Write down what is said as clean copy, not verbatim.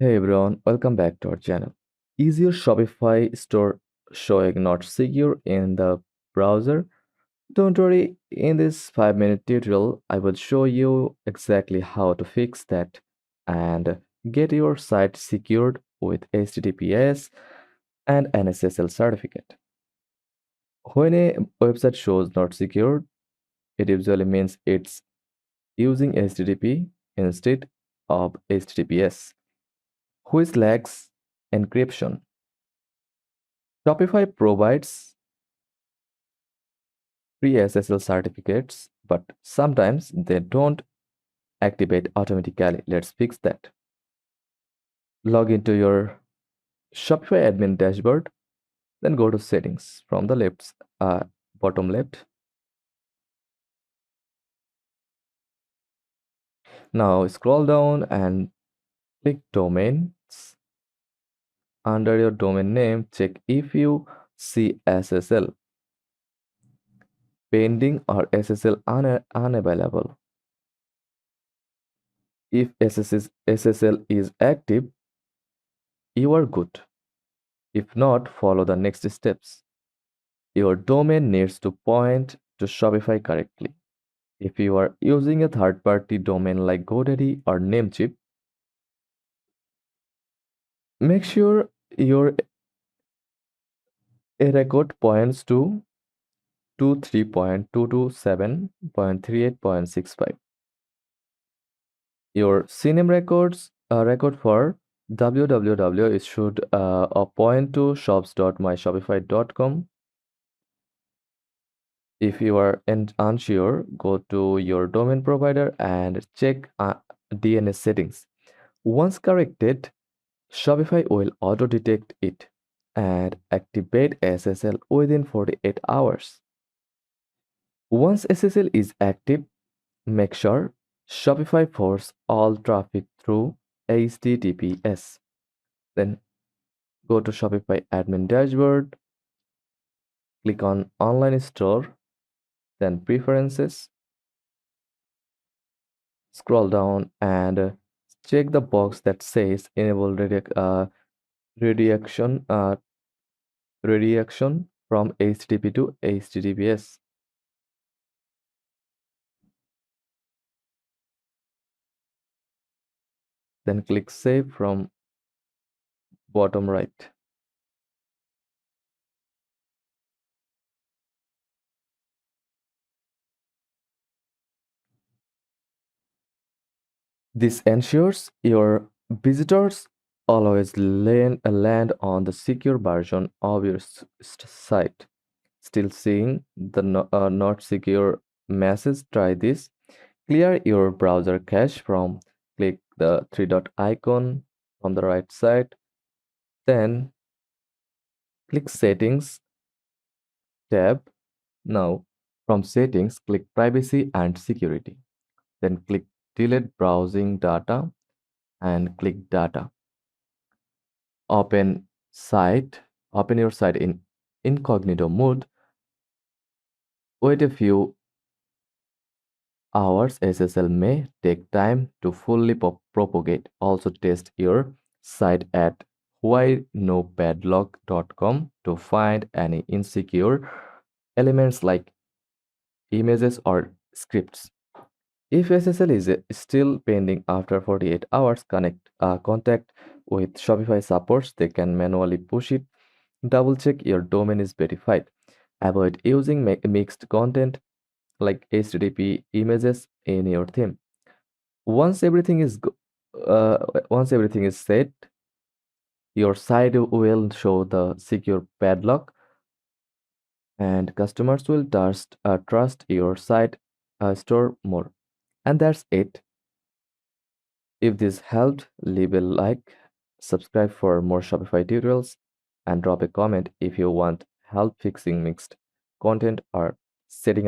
Hey everyone, welcome back to our channel. Is your Shopify store showing not secure in the browser? Don't worry, in this 5-minute tutorial, I will show you exactly how to fix that and get your site secured with HTTPS and an SSL certificate. When a website shows not secured, it usually means it's using HTTP instead of HTTPS, which lacks encryption. Shopify provides free SSL certificates, but sometimes they don't activate automatically. Let's fix that. Log into your Shopify admin dashboard, then go to settings from the bottom left. Now scroll down and click domains. Under your domain name, check if you see SSL pending or SSL unavailable. If SSL is active, you are good. If not, follow the next steps. Your domain needs to point to Shopify correctly. If you are using a third party domain like GoDaddy or Namecheap, make sure your record points to 23.227.38.65. Your CNAME record for www is should point to shops.myshopify.com. If you are unsure, go to your domain provider and check DNS settings. Once corrected, Shopify will auto detect it and activate SSL within 48 hours. Once SSL is active, make sure Shopify force all traffic through HTTPS. Then go to Shopify admin dashboard, click on online store, then preferences, scroll down and check the box that says enable redirection redirection from HTTP to HTTPS. Then click save from bottom right. This ensures your visitors always land on the secure version of your site. Still seeing the not secure message? Try this. Clear your browser cache from click the three dot icon on the right side. Then click settings tab. Now from settings, click privacy and security. Then click delete browsing data and click data. Open site, open your site in incognito mode. Wait a few hours. SSL may take time to fully propagate. Also test your site at whynopadlock.com to find any insecure elements like images or scripts. If SSL is still pending after 48 hours, contact with Shopify supports. They can manually push it. Double check your domain is verified. Avoid using mixed content like HTTP images in your theme. Once everything is once everything is set, your site will show the secure padlock, and customers will trust your site store more. And that's it. If this helped, leave a like, subscribe for more Shopify tutorials, and drop a comment if you want help fixing mixed content or setting